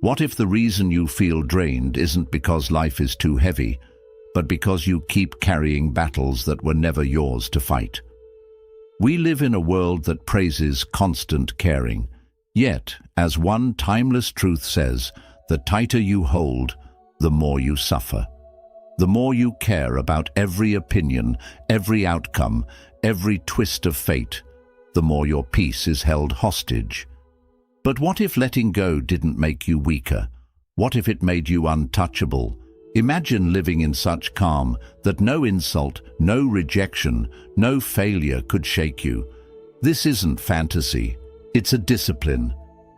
What if the reason you feel drained isn't because life is too heavy, but because you keep carrying battles that were never yours to fight? We live in a world that praises constant caring. Yet, as one timeless truth says, the tighter you hold, the more you suffer. The more you care about every opinion, every outcome, every twist of fate, the more your peace is held hostage. But what if letting go didn't make you weaker? What if it made you untouchable? Imagine living in such calm that no insult, no rejection, no failure could shake you. This isn't fantasy, it's a discipline.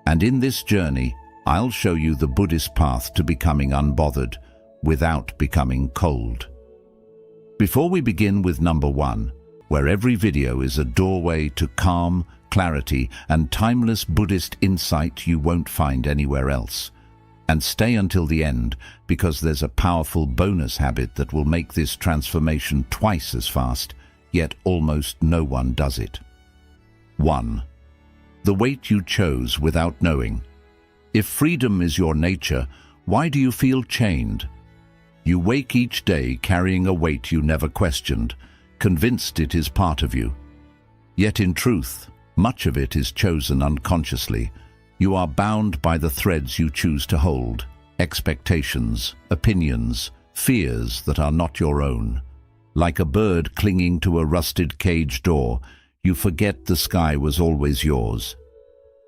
And in this journey, I'll show you the Buddhist path to becoming unbothered, without becoming cold. Before we begin with number 1, where every video is a doorway to calm, clarity, and timeless Buddhist insight you won't find anywhere else. And stay until the end, because there's a powerful bonus habit that will make this transformation twice as fast, yet almost no one does it. 1. The weight you chose without knowing. If freedom is your nature, why do you feel chained? You wake each day carrying a weight you never questioned, convinced it is part of you. Yet in truth, much of it is chosen unconsciously. You are bound by the threads you choose to hold, expectations, opinions, fears that are not your own. Like a bird clinging to a rusted cage door, you forget the sky was always yours.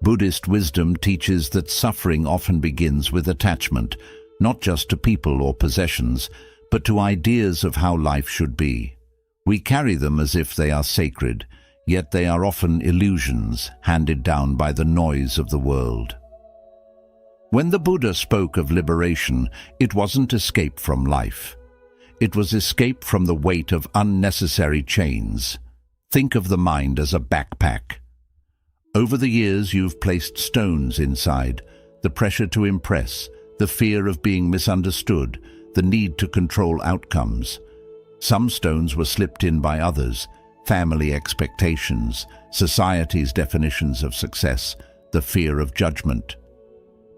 Buddhist wisdom teaches that suffering often begins with attachment, not just to people or possessions, but to ideas of how life should be. We carry them as if they are sacred, yet they are often illusions handed down by the noise of the world. When the Buddha spoke of liberation, it wasn't escape from life. It was escape from the weight of unnecessary chains. Think of the mind as a backpack. Over the years, you've placed stones inside, the pressure to impress, the fear of being misunderstood, the need to control outcomes. Some stones were slipped in by others, family expectations, society's definitions of success, the fear of judgment.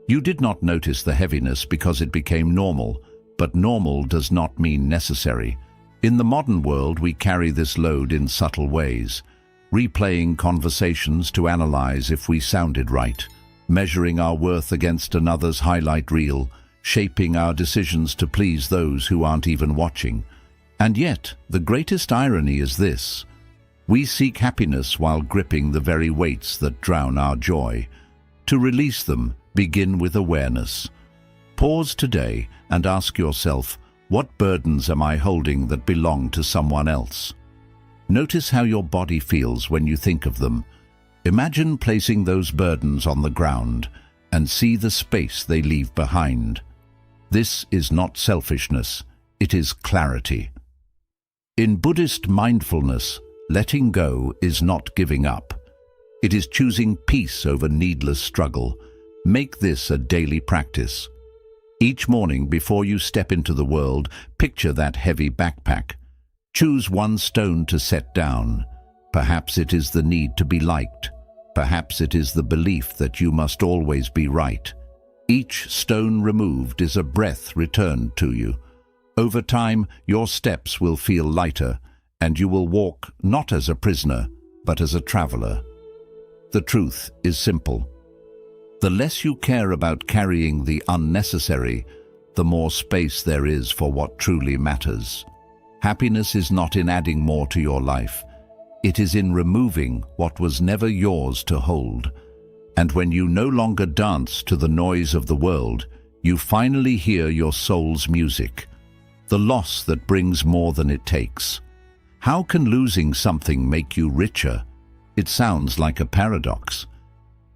You did not notice the heaviness because it became normal, but normal does not mean necessary. In the modern world, we carry this load in subtle ways, replaying conversations to analyze if we sounded right, measuring our worth against another's highlight reel, shaping our decisions to please those who aren't even watching. And yet, the greatest irony is this: we seek happiness while gripping the very weights that drown our joy. To release them, begin with awareness. Pause today and ask yourself, what burdens am I holding that belong to someone else? Notice how your body feels when you think of them. Imagine placing those burdens on the ground and see the space they leave behind. This is not selfishness, it is clarity. In Buddhist mindfulness, letting go is not giving up. It is choosing peace over needless struggle. Make this a daily practice. Each morning before you step into the world, picture that heavy backpack. Choose one stone to set down. Perhaps it is the need to be liked. Perhaps it is the belief that you must always be right. Each stone removed is a breath returned to you. Over time, your steps will feel lighter, and you will walk not as a prisoner, but as a traveler. The truth is simple. The less you care about carrying the unnecessary, the more space there is for what truly matters. Happiness is not in adding more to your life. It is in removing what was never yours to hold. And when you no longer dance to the noise of the world, you finally hear your soul's music, the loss that brings more than it takes. How can losing something make you richer? It sounds like a paradox.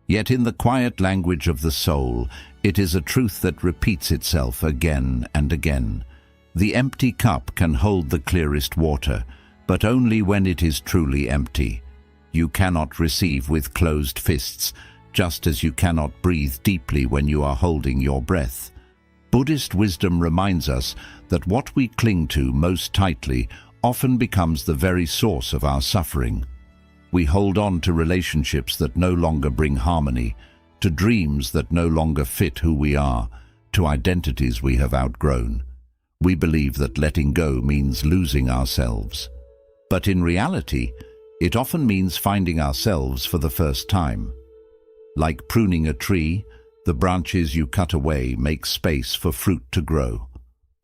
Yet in the quiet language of the soul, it is a truth that repeats itself again and again. The empty cup can hold the clearest water, but only when it is truly empty. You cannot receive with closed fists, just as you cannot breathe deeply when you are holding your breath. Buddhist wisdom reminds us that what we cling to most tightly often becomes the very source of our suffering. We hold on to relationships that no longer bring harmony, to dreams that no longer fit who we are, to identities we have outgrown. We believe that letting go means losing ourselves. But in reality, it often means finding ourselves for the first time. Like pruning a tree, the branches you cut away make space for fruit to grow.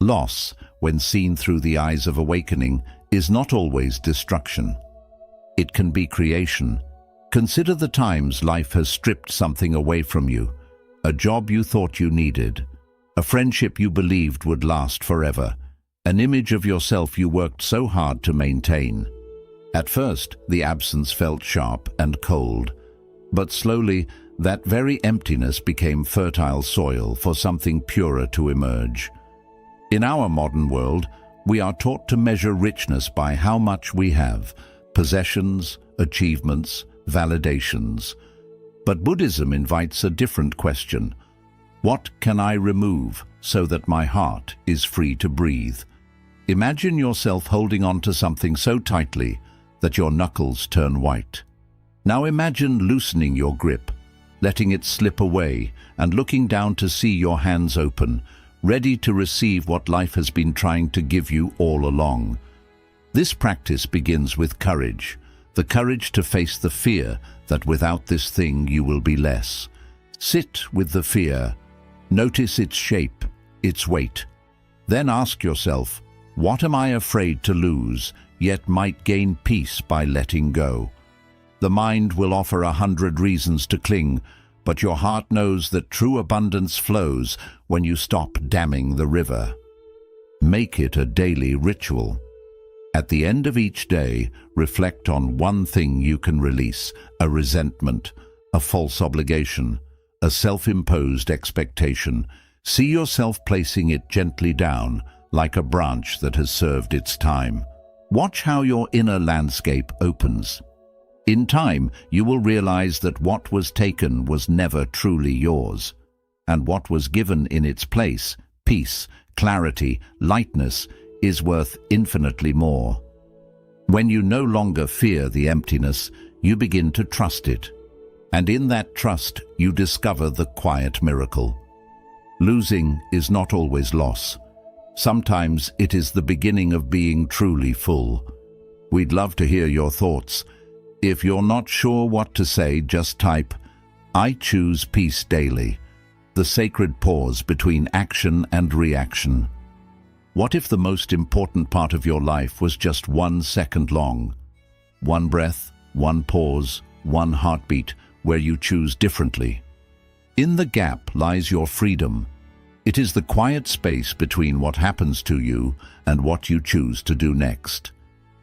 Loss, when seen through the eyes of awakening, is not always destruction. It can be creation. Consider the times life has stripped something away from you, a job you thought you needed, a friendship you believed would last forever, an image of yourself you worked so hard to maintain. At first, the absence felt sharp and cold, but slowly, that very emptiness became fertile soil for something purer to emerge. In our modern world, we are taught to measure richness by how much we have, possessions, achievements, validations. But Buddhism invites a different question. What can I remove so that my heart is free to breathe? Imagine yourself holding on to something so tightly that your knuckles turn white. Now imagine loosening your grip, letting it slip away, and looking down to see your hands open, ready to receive what life has been trying to give you all along. This practice begins with courage, the courage to face the fear that without this thing you will be less. Sit with the fear. Notice its shape, its weight. Then ask yourself, what am I afraid to lose, yet might gain peace by letting go? The mind will offer 100 reasons to cling, but your heart knows that true abundance flows when you stop damming the river. Make it a daily ritual. At the end of each day, reflect on one thing you can release, a resentment, a false obligation, a self-imposed expectation. See yourself placing it gently down, like a branch that has served its time. Watch how your inner landscape opens. In time, you will realize that what was taken was never truly yours, and what was given in its place, peace, clarity, lightness, is worth infinitely more. When you no longer fear the emptiness, you begin to trust it. And in that trust, you discover the quiet miracle. Losing is not always loss. Sometimes it is the beginning of being truly full. We'd love to hear your thoughts. If you're not sure what to say, just type, "I choose peace daily," the sacred pause between action and reaction. What if the most important part of your life was just 1 second long? One breath, one pause, one heartbeat, where you choose differently. In the gap lies your freedom. It is the quiet space between what happens to you and what you choose to do next.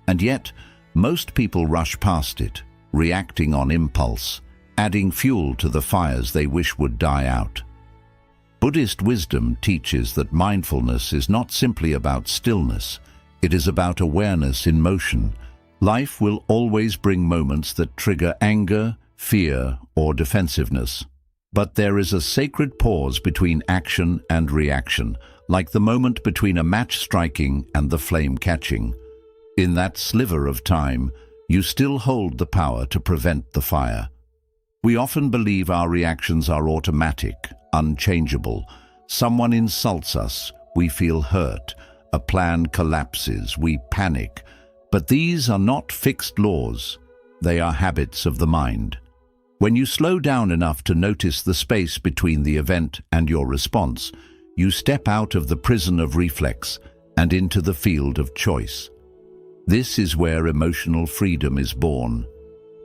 And yet, most people rush past it, reacting on impulse, adding fuel to the fires they wish would die out. Buddhist wisdom teaches that mindfulness is not simply about stillness. It is about awareness in motion. Life will always bring moments that trigger anger, fear, or defensiveness. But there is a sacred pause between action and reaction, like the moment between a match striking and the flame catching. In that sliver of time, you still hold the power to prevent the fire. We often believe our reactions are automatic, unchangeable. Someone insults us, we feel hurt. A plan collapses, we panic. But these are not fixed laws. They are habits of the mind. When you slow down enough to notice the space between the event and your response, you step out of the prison of reflex and into the field of choice. This is where emotional freedom is born.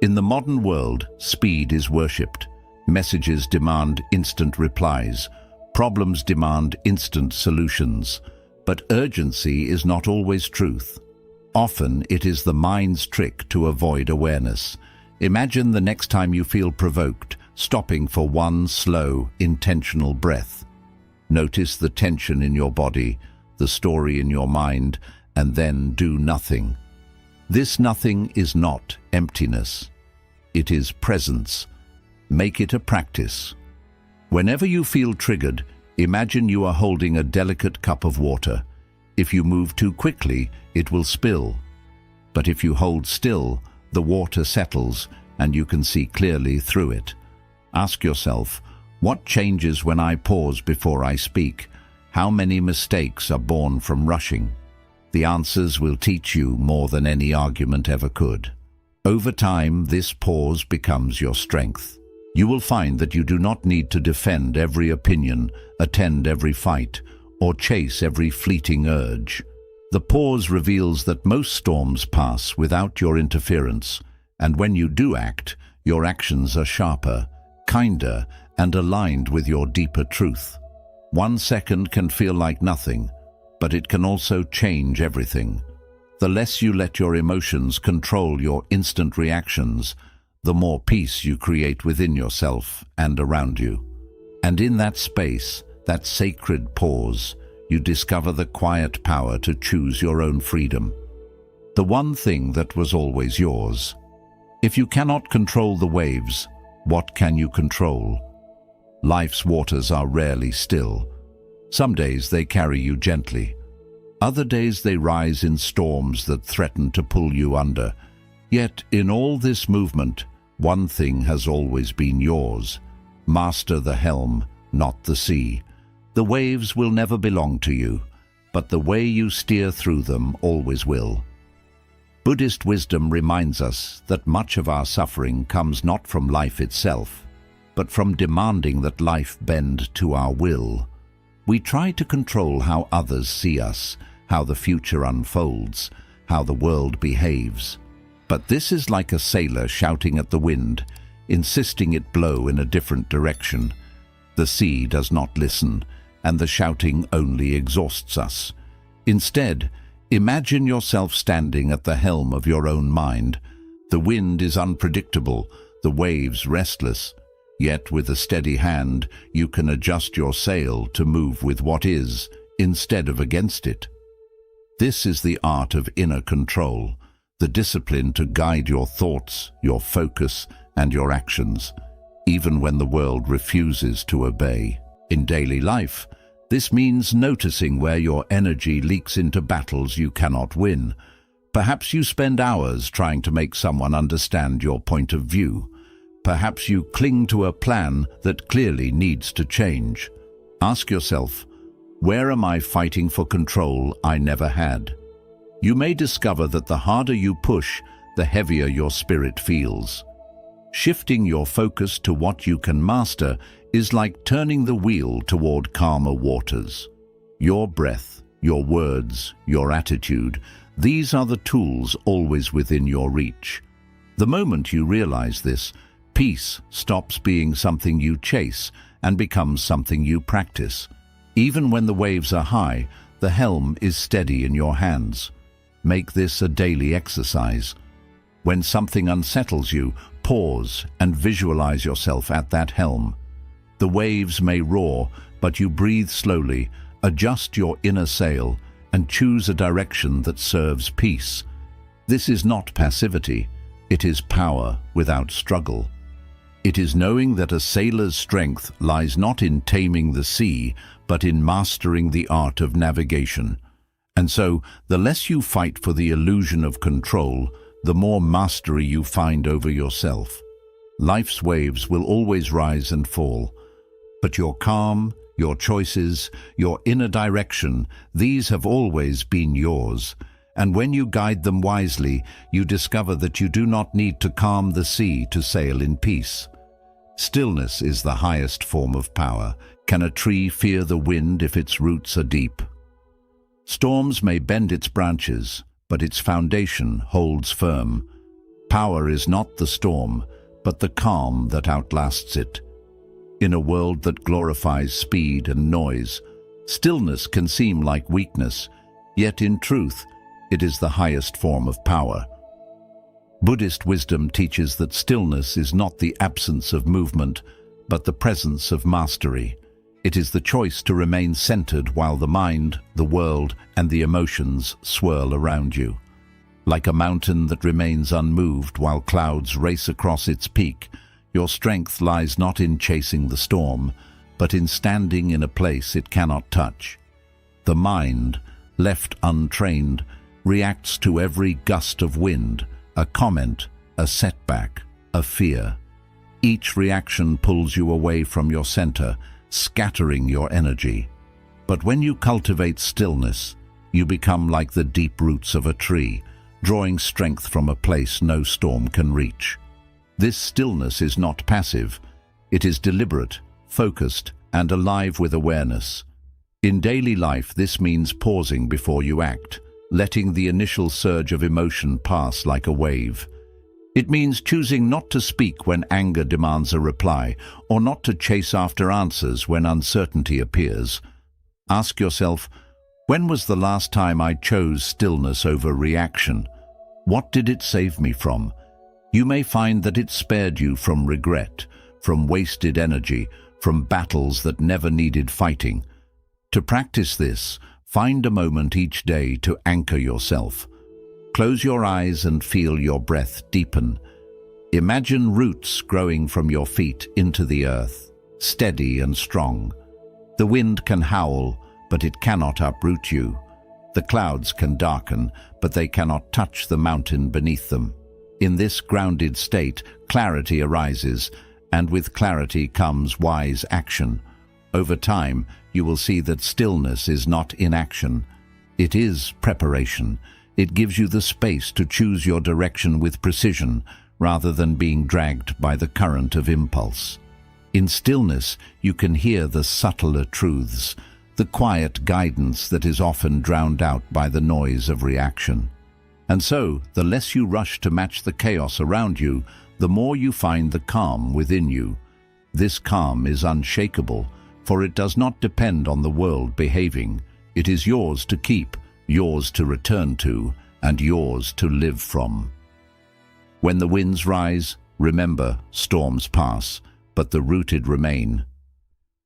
In the modern world, speed is worshipped. Messages demand instant replies. Problems demand instant solutions. But urgency is not always truth. Often it is the mind's trick to avoid awareness. Imagine the next time you feel provoked, stopping for one slow, intentional breath. Notice the tension in your body, the story in your mind, and then do nothing. This nothing is not emptiness. It is presence. Make it a practice. Whenever you feel triggered, imagine you are holding a delicate cup of water. If you move too quickly, it will spill. But if you hold still, the water settles and you can see clearly through it. Ask yourself, what changes when I pause before I speak? How many mistakes are born from rushing? The answers will teach you more than any argument ever could. Over time, this pause becomes your strength. You will find that you do not need to defend every opinion, attend every fight, or chase every fleeting urge. The pause reveals that most storms pass without your interference, and when you do act, your actions are sharper, kinder, and aligned with your deeper truth. 1 second can feel like nothing, but it can also change everything. The less you let your emotions control your instant reactions, the more peace you create within yourself and around you. And in that space, that sacred pause, you discover the quiet power to choose your own freedom. The one thing that was always yours. If you cannot control the waves, what can you control? Life's waters are rarely still. Some days they carry you gently. Other days they rise in storms that threaten to pull you under. Yet in all this movement, one thing has always been yours. Master the helm, not the sea. The waves will never belong to you, but the way you steer through them always will. Buddhist wisdom reminds us that much of our suffering comes not from life itself, but from demanding that life bend to our will. We try to control how others see us, how the future unfolds, how the world behaves. But this is like a sailor shouting at the wind, insisting it blow in a different direction. The sea does not listen, and the shouting only exhausts us. Instead, imagine yourself standing at the helm of your own mind. The wind is unpredictable, the waves restless. Yet with a steady hand, you can adjust your sail to move with what is, instead of against it. This is the art of inner control, the discipline to guide your thoughts, your focus, and your actions, even when the world refuses to obey. In daily life, this means noticing where your energy leaks into battles you cannot win. Perhaps you spend hours trying to make someone understand your point of view. Perhaps you cling to a plan that clearly needs to change. Ask yourself, where am I fighting for control I never had? You may discover that the harder you push, the heavier your spirit feels. Shifting your focus to what you can master is like turning the wheel toward calmer waters. Your breath, your words, your attitude, these are the tools always within your reach. The moment you realize this, peace stops being something you chase and becomes something you practice. Even when the waves are high, the helm is steady in your hands. Make this a daily exercise. When something unsettles you, pause and visualize yourself at that helm. The waves may roar, but you breathe slowly, adjust your inner sail, and choose a direction that serves peace. This is not passivity. It is power without struggle. It is knowing that a sailor's strength lies not in taming the sea, but in mastering the art of navigation. And so, the less you fight for the illusion of control, the more mastery you find over yourself. Life's waves will always rise and fall, but your calm, your choices, your inner direction, these have always been yours. And when you guide them wisely, you discover that you do not need to calm the sea to sail in peace. Stillness is the highest form of power. Can a tree fear the wind if its roots are deep? Storms may bend its branches, but its foundation holds firm. Power is not the storm, but the calm that outlasts it. In a world that glorifies speed and noise, stillness can seem like weakness, yet in truth, it is the highest form of power. Buddhist wisdom teaches that stillness is not the absence of movement, but the presence of mastery. It is the choice to remain centered while the mind, the world, and the emotions swirl around you. Like a mountain that remains unmoved while clouds race across its peak, your strength lies not in chasing the storm, but in standing in a place it cannot touch. The mind, left untrained, reacts to every gust of wind, a comment, a setback, a fear. Each reaction pulls you away from your center, scattering your energy. But when you cultivate stillness, you become like the deep roots of a tree, drawing strength from a place no storm can reach. This stillness is not passive. It is deliberate, focused, and alive with awareness. In daily life, this means pausing before you act, letting the initial surge of emotion pass like a wave. It means choosing not to speak when anger demands a reply, or not to chase after answers when uncertainty appears. Ask yourself, when was the last time I chose stillness over reaction? What did it save me from? You may find that it spared you from regret, from wasted energy, from battles that never needed fighting. To practice this, find a moment each day to anchor yourself. Close your eyes and feel your breath deepen. Imagine roots growing from your feet into the earth, steady and strong. The wind can howl, but it cannot uproot you. The clouds can darken, but they cannot touch the mountain beneath them. In this grounded state, clarity arises, and with clarity comes wise action. Over time, you will see that stillness is not inaction. It is preparation. It gives you the space to choose your direction with precision, rather than being dragged by the current of impulse. In stillness, you can hear the subtler truths, the quiet guidance that is often drowned out by the noise of reaction. And so, the less you rush to match the chaos around you, the more you find the calm within you. This calm is unshakable, for it does not depend on the world behaving. It is yours to keep, yours to return to, and yours to live from. When the winds rise, remember, storms pass, but the rooted remain.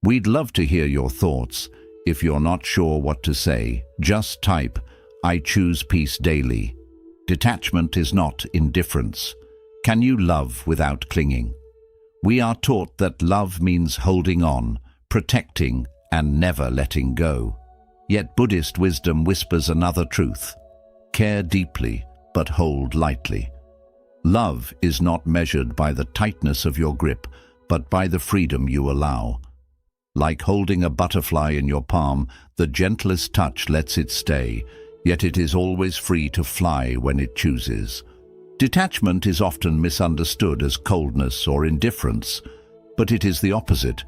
We'd love to hear your thoughts. If you're not sure what to say, just type, "I choose peace daily." Detachment is not indifference. Can you love without clinging? We are taught that love means holding on, protecting, and never letting go. Yet Buddhist wisdom whispers another truth. Care deeply, but hold lightly. Love is not measured by the tightness of your grip, but by the freedom you allow. Like holding a butterfly in your palm, the gentlest touch lets it stay, yet it is always free to fly when it chooses. Detachment is often misunderstood as coldness or indifference, but it is the opposite.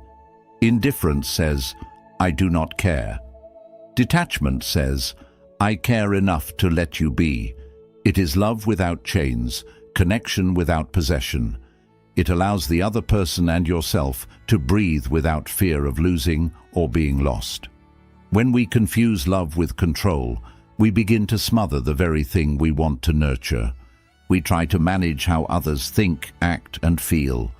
Indifference says, "I do not care." Detachment says, "I care enough to let you be." It is love without chains, connection without possession. It allows the other person and yourself to breathe without fear of losing or being lost. When we confuse love with control, we begin to smother the very thing we want to nurture. We try to manage how others think, act, and feel.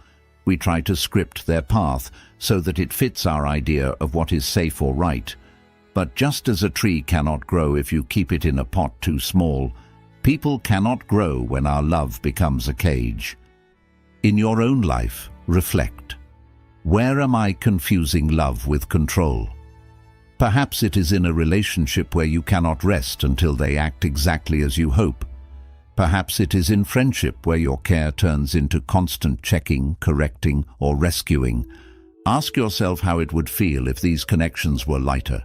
We try to script their path so that it fits our idea of what is safe or right. But just as a tree cannot grow if you keep it in a pot too small, people cannot grow when our love becomes a cage. In your own life, reflect. Where am I confusing love with control? Perhaps it is in a relationship where you cannot rest until they act exactly as you hope. Perhaps it is in friendship where your care turns into constant checking, correcting, or rescuing. Ask yourself how it would feel if these connections were lighter,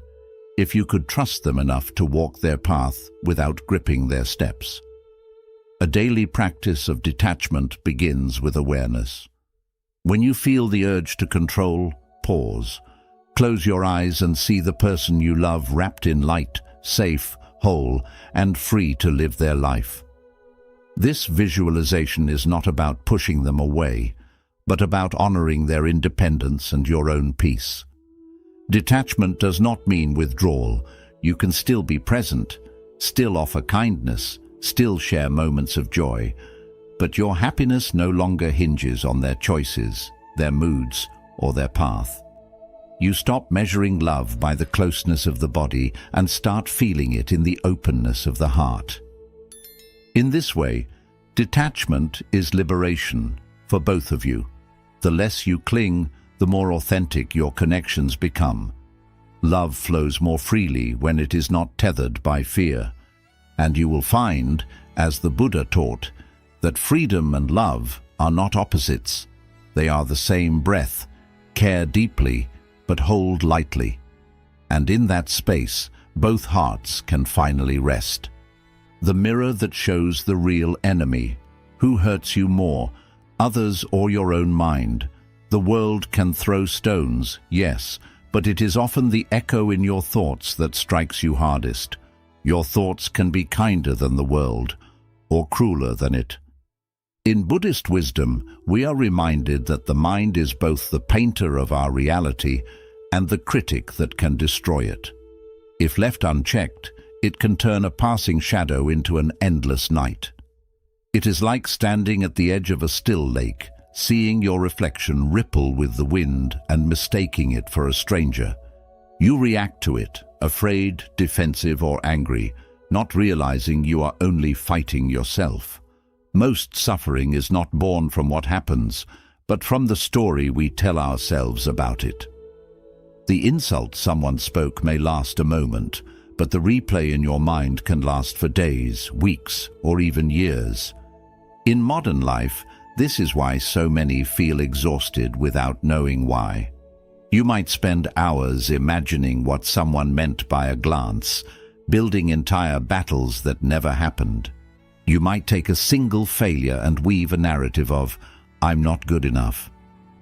if you could trust them enough to walk their path without gripping their steps. A daily practice of detachment begins with awareness. When you feel the urge to control, pause. Close your eyes and see the person you love wrapped in light, safe, whole, and free to live their life. This visualization is not about pushing them away, but about honoring their independence and your own peace. Detachment does not mean withdrawal. You can still be present, still offer kindness, still share moments of joy, but your happiness no longer hinges on their choices, their moods, or their path. You stop measuring love by the closeness of the body and start feeling it in the openness of the heart. In this way, detachment is liberation for both of you. The less you cling, the more authentic your connections become. Love flows more freely when it is not tethered by fear. And you will find, as the Buddha taught, that freedom and love are not opposites. They are the same breath. Care deeply, but hold lightly. And in that space, both hearts can finally rest. The mirror that shows the real enemy. Who hurts you more, others or your own mind? The world can throw stones, yes, but it is often the echo in your thoughts that strikes you hardest. Your thoughts can be kinder than the world, or crueler than it. In Buddhist wisdom, we are reminded that the mind is both the painter of our reality and the critic that can destroy it. If left unchecked, it can turn a passing shadow into an endless night. It is like standing at the edge of a still lake, seeing your reflection ripple with the wind and mistaking it for a stranger. You react to it, afraid, defensive, or angry, not realizing you are only fighting yourself. Most suffering is not born from what happens, but from the story we tell ourselves about it. The insult someone spoke may last a moment, but the replay in your mind can last for days, weeks, or even years. In modern life, this is why so many feel exhausted without knowing why. You might spend hours imagining what someone meant by a glance, building entire battles that never happened. You might take a single failure and weave a narrative of, "I'm not good enough."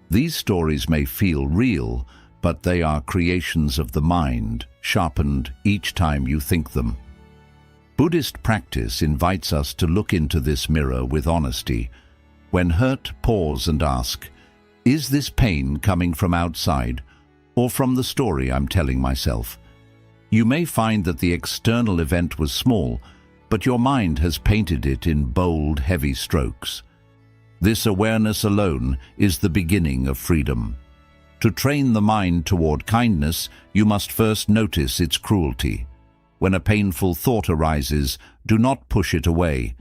These stories may feel real, but they are creations of the mind, sharpened each time you think them. Buddhist practice invites us to look into this mirror with honesty. When hurt, pause and ask, is this pain coming from outside or from the story I'm telling myself? You may find that the external event was small, but your mind has painted it in bold, heavy strokes. This awareness alone is the beginning of freedom. To train the mind toward kindness, you must first notice its cruelty. When a painful thought arises, do not push it away.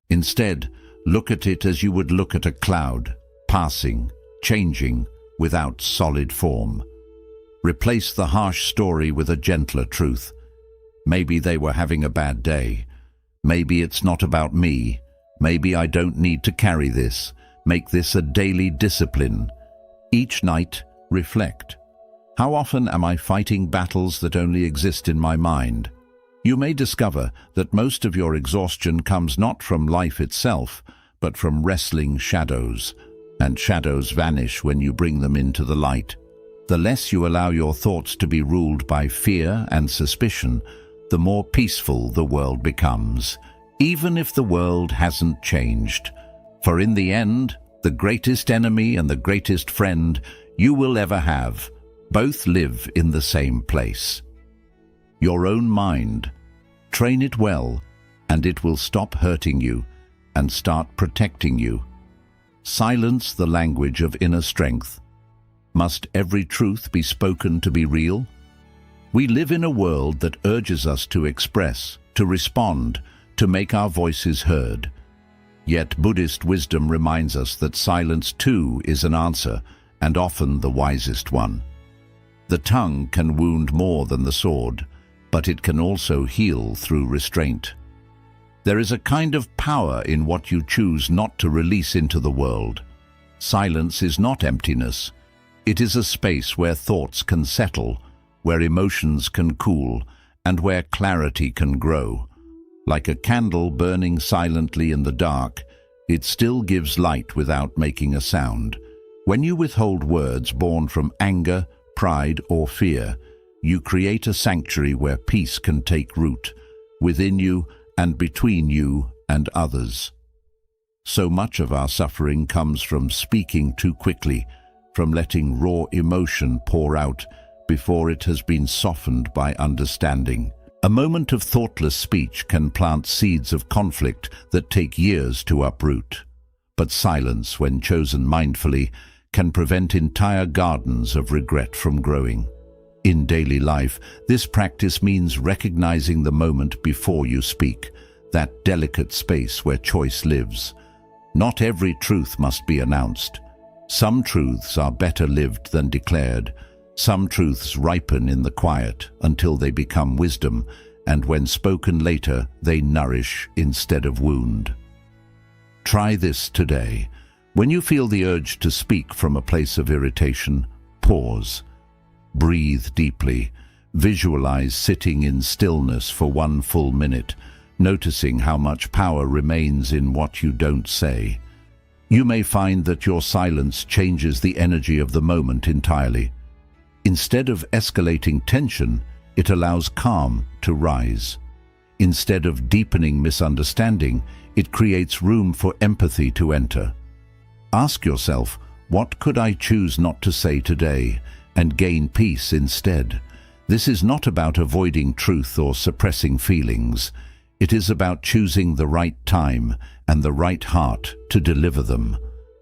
Instead, look at it as you would look at a cloud, passing, changing, without solid form. Replace the harsh story with a gentler truth. Maybe they were having a bad day. Maybe it's not about me. Maybe I don't need to carry this. Make this a daily discipline. Each night, reflect. How often am I fighting battles that only exist in my mind? You may discover that most of your exhaustion comes not from life itself, but from wrestling shadows, and shadows vanish when you bring them into the light. The less you allow your thoughts to be ruled by fear and suspicion, the more peaceful the world becomes, even if the world hasn't changed. For in the end, the greatest enemy and the greatest friend you will ever have both live in the same place. Your own mind. Train it well, and it will stop hurting you and start protecting you. Silence the language of inner strength. Must every truth be spoken to be real? We live in a world that urges us to express, to respond, to make our voices heard. Yet Buddhist wisdom reminds us that silence too is an answer, and often the wisest one. The tongue can wound more than the sword, but it can also heal through restraint. There is a kind of power in what you choose not to release into the world. Silence is not emptiness. It is a space where thoughts can settle, where emotions can cool, and where clarity can grow. Like a candle burning silently in the dark, it still gives light without making a sound. When you withhold words born from anger, pride, or fear, you create a sanctuary where peace can take root, within you and between you and others. So much of our suffering comes from speaking too quickly, from letting raw emotion pour out before it has been softened by understanding. A moment of thoughtless speech can plant seeds of conflict that take years to uproot. But silence, when chosen mindfully, can prevent entire gardens of regret from growing. In daily life, this practice means recognizing the moment before you speak, that delicate space where choice lives. Not every truth must be announced. Some truths are better lived than declared. Some truths ripen in the quiet until they become wisdom, and when spoken later, they nourish instead of wound. Try this today. When you feel the urge to speak from a place of irritation, pause. Breathe deeply. Visualize sitting in stillness for 1 full minute, noticing how much power remains in what you don't say. You may find that your silence changes the energy of the moment entirely. Instead of escalating tension, it allows calm to rise. Instead of deepening misunderstanding, it creates room for empathy to enter. Ask yourself, what could I choose not to say today, and gain peace instead? This is not about avoiding truth or suppressing feelings. It is about choosing the right time and the right heart to deliver them.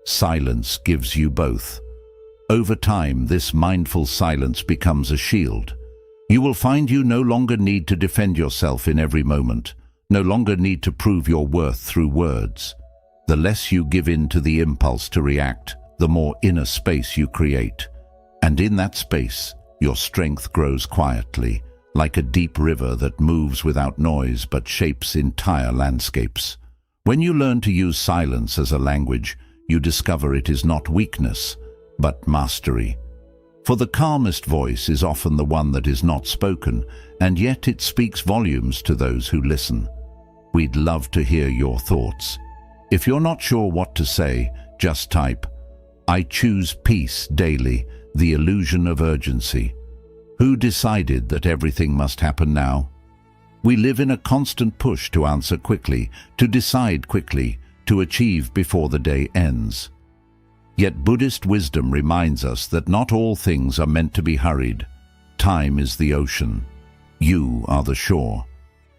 Silence gives you both. Over time, this mindful silence becomes a shield. You will find you no longer need to defend yourself in every moment, no longer need to prove your worth through words. The less you give in to the impulse to react, the more inner space you create. And in that space, your strength grows quietly, like a deep river that moves without noise but shapes entire landscapes. When you learn to use silence as a language, you discover it is not weakness, but mastery. For the calmest voice is often the one that is not spoken, and yet it speaks volumes to those who listen. We'd love to hear your thoughts. If you're not sure what to say, just type, "I choose peace daily, the illusion of urgency." Who decided that everything must happen now? We live in a constant push to answer quickly, to decide quickly, to achieve before the day ends. Yet Buddhist wisdom reminds us that not all things are meant to be hurried. Time is the ocean. You are the shore.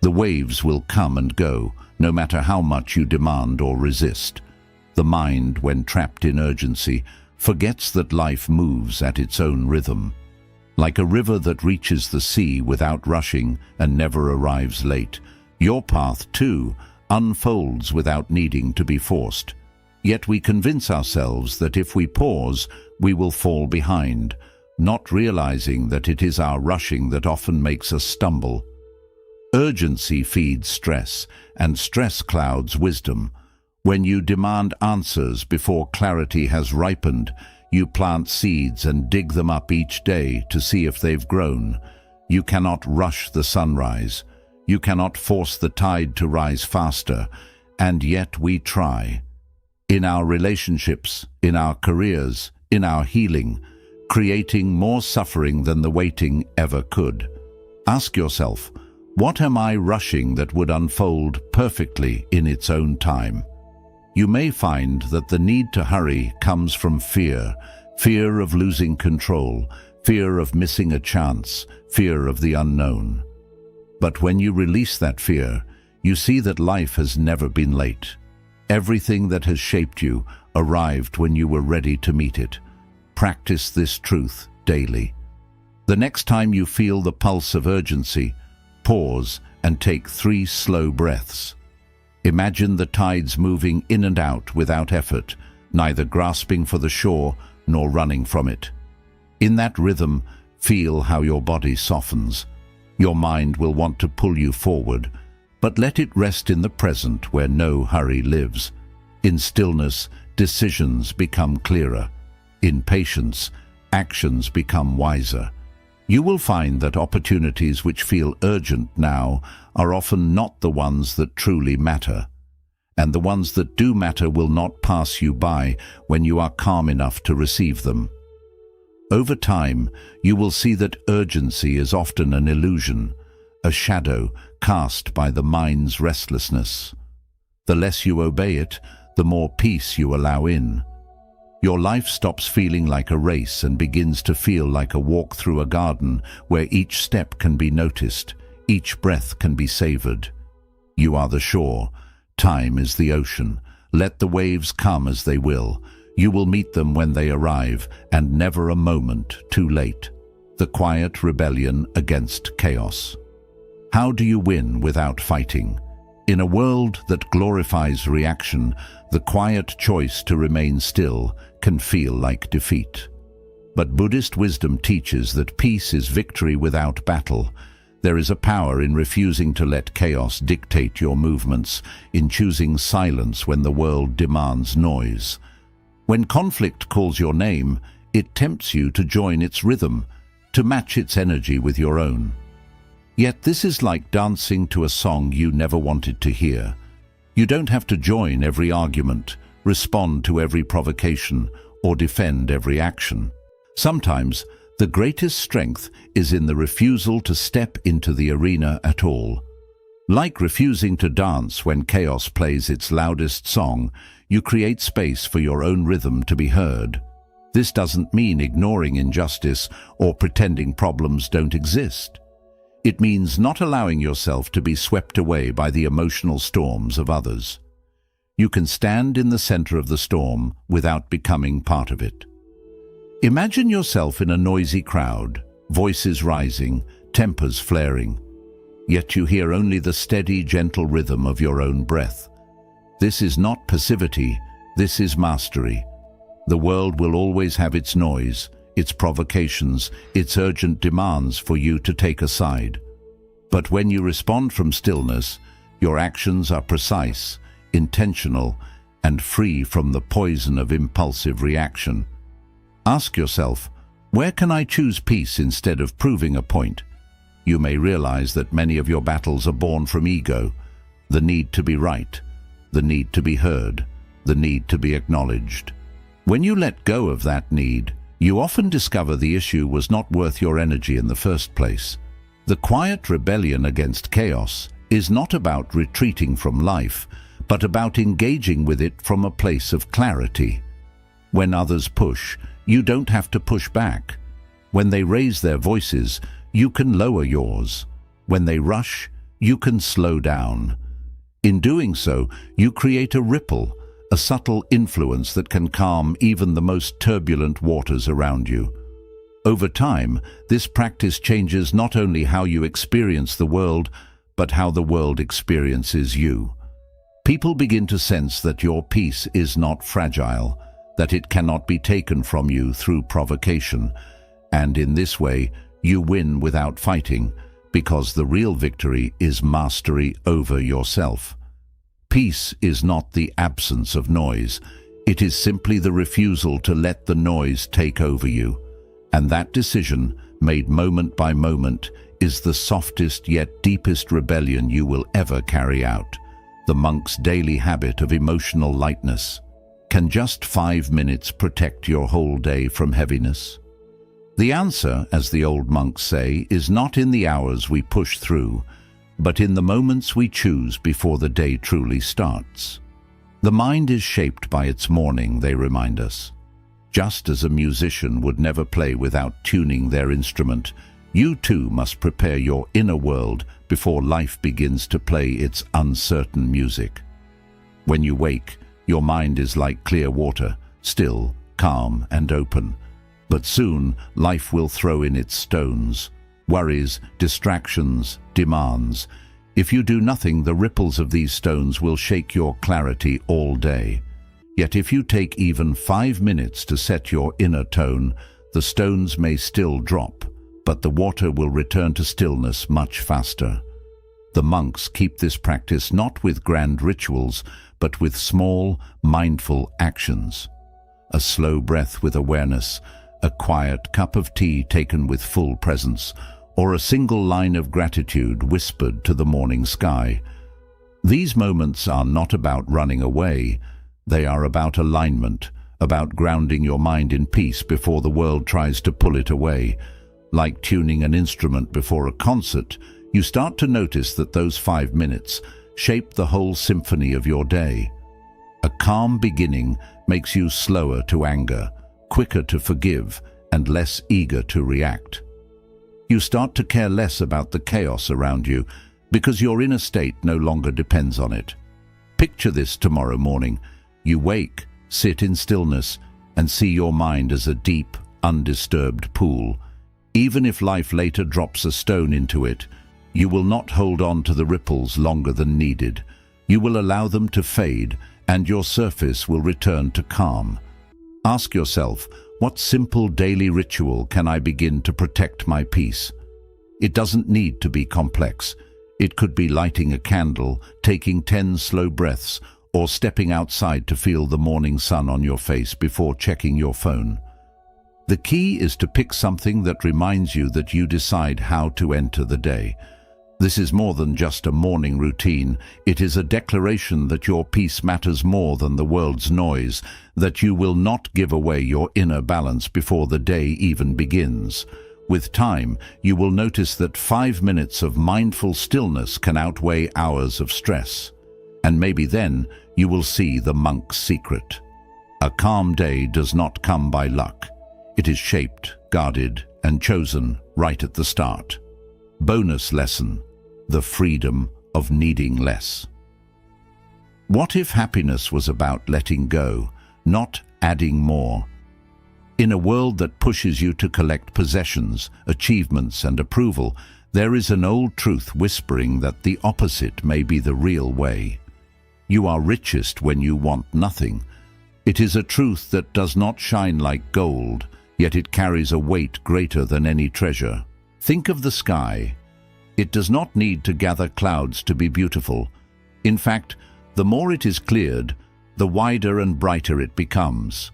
The waves will come and go, no matter how much you demand or resist. The mind, when trapped in urgency, forgets that life moves at its own rhythm. Like a river that reaches the sea without rushing and never arrives late, your path, too, unfolds without needing to be forced. Yet we convince ourselves that if we pause, we will fall behind, not realizing that it is our rushing that often makes us stumble. Urgency feeds stress, and stress clouds wisdom. When you demand answers before clarity has ripened, you plant seeds and dig them up each day to see if they've grown. You cannot rush the sunrise. You cannot force the tide to rise faster, and yet we try. In our relationships, in our careers, in our healing, creating more suffering than the waiting ever could. Ask yourself, what am I rushing that would unfold perfectly in its own time? You may find that the need to hurry comes from fear, fear of losing control, fear of missing a chance, fear of the unknown. But when you release that fear, you see that life has never been late. Everything that has shaped you arrived when you were ready to meet it. Practice this truth daily. The next time you feel the pulse of urgency, pause and take 3 slow breaths. Imagine the tides moving in and out without effort, neither grasping for the shore nor running from it. In that rhythm, feel how your body softens. Your mind will want to pull you forward, but let it rest in the present where no hurry lives. In stillness, decisions become clearer. In patience, actions become wiser. You will find that opportunities which feel urgent now are often not the ones that truly matter. And the ones that do matter will not pass you by when you are calm enough to receive them. Over time, you will see that urgency is often an illusion, a shadow cast by the mind's restlessness. The less you obey it, the more peace you allow in. Your life stops feeling like a race and begins to feel like a walk through a garden where each step can be noticed, each breath can be savored. You are the shore, time is the ocean. Let the waves come as they will. You will meet them when they arrive, and never a moment too late. The quiet rebellion against chaos. How do you win without fighting? In a world that glorifies reaction, the quiet choice to remain still can feel like defeat. But Buddhist wisdom teaches that peace is victory without battle. There is a power in refusing to let chaos dictate your movements, in choosing silence when the world demands noise. When conflict calls your name, it tempts you to join its rhythm, to match its energy with your own. Yet this is like dancing to a song you never wanted to hear. You don't have to join every argument, respond to every provocation, or defend every action. Sometimes, the greatest strength is in the refusal to step into the arena at all. Like refusing to dance when chaos plays its loudest song, you create space for your own rhythm to be heard. This doesn't mean ignoring injustice or pretending problems don't exist. It means not allowing yourself to be swept away by the emotional storms of others. You can stand in the center of the storm without becoming part of it. Imagine yourself in a noisy crowd, voices rising, tempers flaring. Yet you hear only the steady, gentle rhythm of your own breath. This is not passivity, this is mastery. The world will always have its noise, its provocations, its urgent demands for you to take a side. But when you respond from stillness, your actions are precise, intentional, and free from the poison of impulsive reaction. Ask yourself, where can I choose peace instead of proving a point? You may realize that many of your battles are born from ego, the need to be right, the need to be heard, the need to be acknowledged. When you let go of that need, you often discover the issue was not worth your energy in the first place. The quiet rebellion against chaos is not about retreating from life, but about engaging with it from a place of clarity. When others push, you don't have to push back. When they raise their voices, you can lower yours. When they rush, you can slow down. In doing so, you create a ripple, a subtle influence that can calm even the most turbulent waters around you. Over time, this practice changes not only how you experience the world, but how the world experiences you. People begin to sense that your peace is not fragile, that it cannot be taken from you through provocation, and in this way, you win without fighting, because the real victory is mastery over yourself. Peace is not the absence of noise. It is simply the refusal to let the noise take over you. And that decision, made moment by moment, is the softest yet deepest rebellion you will ever carry out. The monk's daily habit of emotional lightness. Can just 5 minutes protect your whole day from heaviness? The answer, as the old monks say, is not in the hours we push through, but in the moments we choose before the day truly starts. The mind is shaped by its morning, they remind us. Just as a musician would never play without tuning their instrument, you too must prepare your inner world before life begins to play its uncertain music. When you wake, your mind is like clear water, still, calm, and open. But soon, life will throw in its stones. Worries, distractions, demands. If you do nothing, the ripples of these stones will shake your clarity all day. Yet if you take even 5 minutes to set your inner tone, the stones may still drop, but the water will return to stillness much faster. The monks keep this practice not with grand rituals, but with small, mindful actions. A slow breath with awareness, a quiet cup of tea taken with full presence, or a single line of gratitude whispered to the morning sky. These moments are not about running away. They are about alignment, about grounding your mind in peace before the world tries to pull it away. Like tuning an instrument before a concert, you start to notice that those 5 minutes shape the whole symphony of your day. A calm beginning makes you slower to anger, quicker to forgive, and less eager to react. You start to care less about the chaos around you because your inner state no longer depends on it. Picture this tomorrow morning. You wake, sit in stillness, and see your mind as a deep, undisturbed pool. Even if life later drops a stone into it, you will not hold on to the ripples longer than needed. You will allow them to fade, and your surface will return to calm. Ask yourself, what simple daily ritual can I begin to protect my peace? It doesn't need to be complex. It could be lighting a candle, taking 10 slow breaths, or stepping outside to feel the morning sun on your face before checking your phone. The key is to pick something that reminds you that you decide how to enter the day. This is more than just a morning routine. It is a declaration that your peace matters more than the world's noise, that you will not give away your inner balance before the day even begins. With time, you will notice that 5 minutes of mindful stillness can outweigh hours of stress. And maybe then you will see the monk's secret. A calm day does not come by luck. It is shaped, guarded, and chosen right at the start. Bonus lesson: the freedom of needing less. What if happiness was about letting go, not adding more? In a world that pushes you to collect possessions, achievements, and approval, there is an old truth whispering that the opposite may be the real way. You are richest when you want nothing. It is a truth that does not shine like gold, yet it carries a weight greater than any treasure. Think of the sky. It does not need to gather clouds to be beautiful. In fact, the more it is cleared, the wider and brighter it becomes.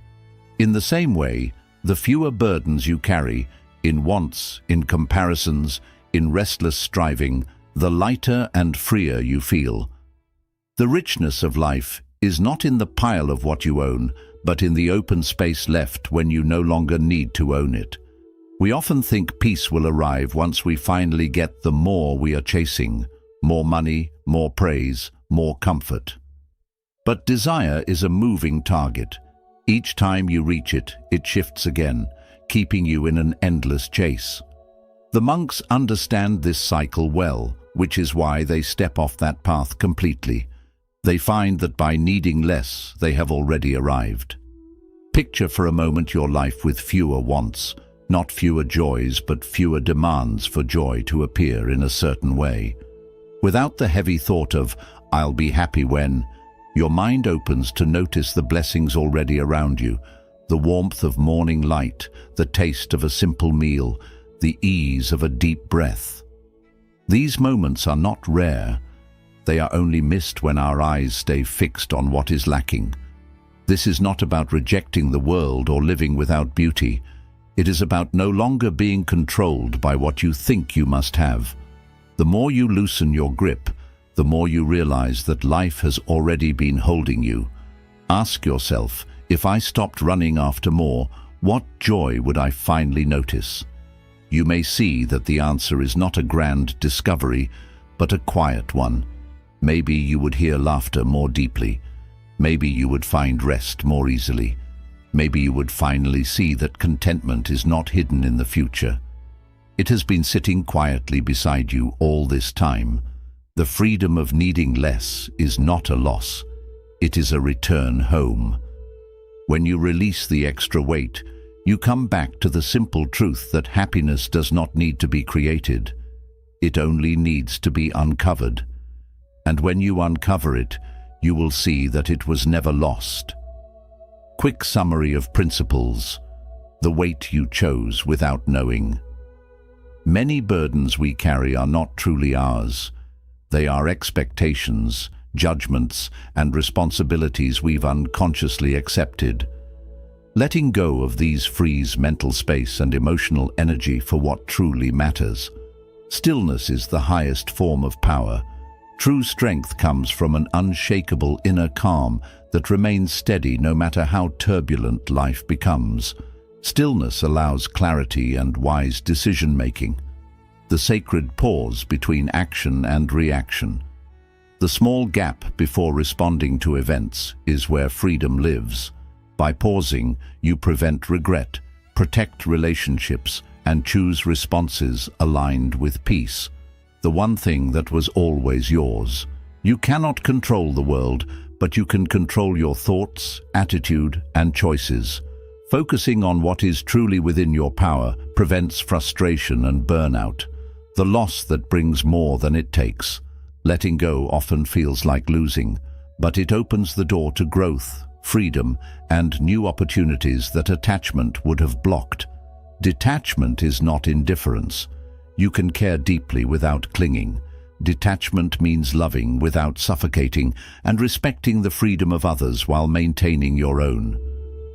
In the same way, the fewer burdens you carry, in wants, in comparisons, in restless striving, the lighter and freer you feel. The richness of life is not in the pile of what you own, but in the open space left when you no longer need to own it. We often think peace will arrive once we finally get the more we are chasing: more money, more praise, more comfort. But desire is a moving target. Each time you reach it, it shifts again, keeping you in an endless chase. The monks understand this cycle well, which is why they step off that path completely. They find that by needing less, they have already arrived. Picture for a moment your life with fewer wants, not fewer joys, but fewer demands for joy to appear in a certain way. Without the heavy thought of, "I'll be happy when," your mind opens to notice the blessings already around you, the warmth of morning light, the taste of a simple meal, the ease of a deep breath. These moments are not rare. They are only missed when our eyes stay fixed on what is lacking. This is not about rejecting the world or living without beauty. It is about no longer being controlled by what you think you must have. The more you loosen your grip, the more you realize that life has already been holding you. Ask yourself, if I stopped running after more, what joy would I finally notice? You may see that the answer is not a grand discovery, but a quiet one. Maybe you would hear laughter more deeply. Maybe you would find rest more easily. Maybe you would finally see that contentment is not hidden in the future. It has been sitting quietly beside you all this time. The freedom of needing less is not a loss. It is a return home. When you release the extra weight, you come back to the simple truth that happiness does not need to be created. It only needs to be uncovered. And when you uncover it, you will see that it was never lost. Quick summary of principles: the weight you chose without knowing. Many burdens we carry are not truly ours. They are expectations, judgments, and responsibilities we've unconsciously accepted. Letting go of these frees mental space and emotional energy for what truly matters. Stillness is the highest form of power. True strength comes from an unshakable inner calm that remains steady no matter how turbulent life becomes. Stillness allows clarity and wise decision-making, the sacred pause between action and reaction. The small gap before responding to events is where freedom lives. By pausing, you prevent regret, protect relationships, and choose responses aligned with peace, the one thing that was always yours. You cannot control the world, but you can control your thoughts, attitude, and choices. Focusing on what is truly within your power prevents frustration and burnout, the loss that brings more than it takes. Letting go often feels like losing, but it opens the door to growth, freedom, and new opportunities that attachment would have blocked. Detachment is not indifference. You can care deeply without clinging. Detachment means loving without suffocating and respecting the freedom of others while maintaining your own.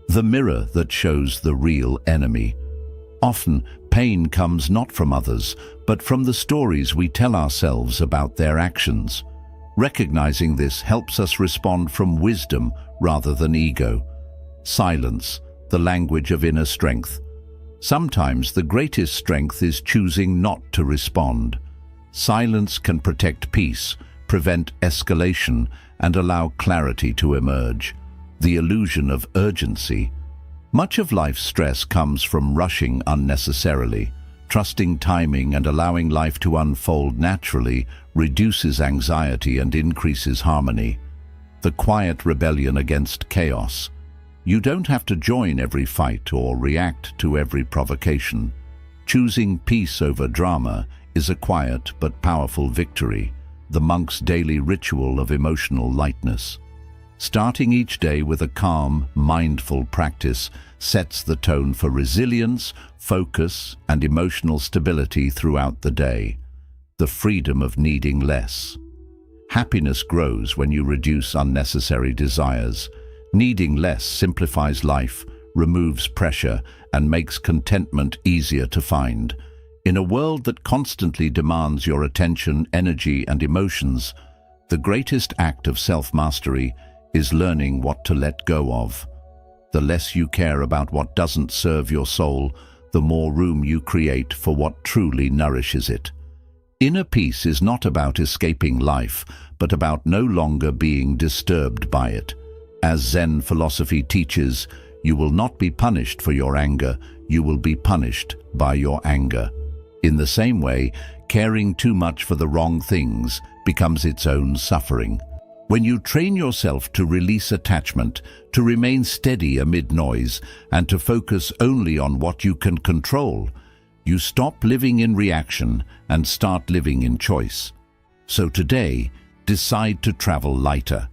The mirror that shows the real enemy. Often, pain comes not from others, but from the stories we tell ourselves about their actions. Recognizing this helps us respond from wisdom rather than ego. Silence, the language of inner strength. Sometimes the greatest strength is choosing not to respond. Silence can protect peace, prevent escalation, and allow clarity to emerge. The illusion of urgency. Much of life's stress comes from rushing unnecessarily. Trusting timing and allowing life to unfold naturally reduces anxiety and increases harmony. The quiet rebellion against chaos. You don't have to join every fight or react to every provocation. Choosing peace over drama is a quiet but powerful victory, the monk's daily ritual of emotional lightness. Starting each day with a calm, mindful practice sets the tone for resilience, focus, and emotional stability throughout the day. The freedom of needing less. Happiness grows when you reduce unnecessary desires. Needing less simplifies life, removes pressure, and makes contentment easier to find. In a world that constantly demands your attention, energy, and emotions, the greatest act of self-mastery is learning what to let go of. The less you care about what doesn't serve your soul, the more room you create for what truly nourishes it. Inner peace is not about escaping life, but about no longer being disturbed by it. As Zen philosophy teaches, you will not be punished for your anger, you will be punished by your anger. In the same way, caring too much for the wrong things becomes its own suffering. When you train yourself to release attachment, to remain steady amid noise, and to focus only on what you can control, you stop living in reaction and start living in choice. So today, decide to travel lighter.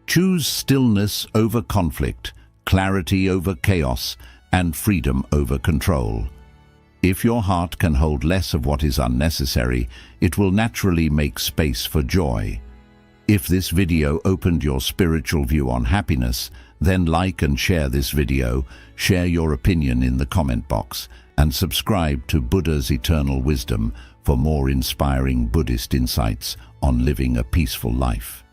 Choose stillness over conflict, clarity over chaos, and freedom over control. If your heart can hold less of what is unnecessary, it will naturally make space for joy. If this video opened your spiritual view on happiness, then like and share this video, share your opinion in the comment box, and subscribe to Buddha's Eternal Wisdom for more inspiring Buddhist insights on living a peaceful life.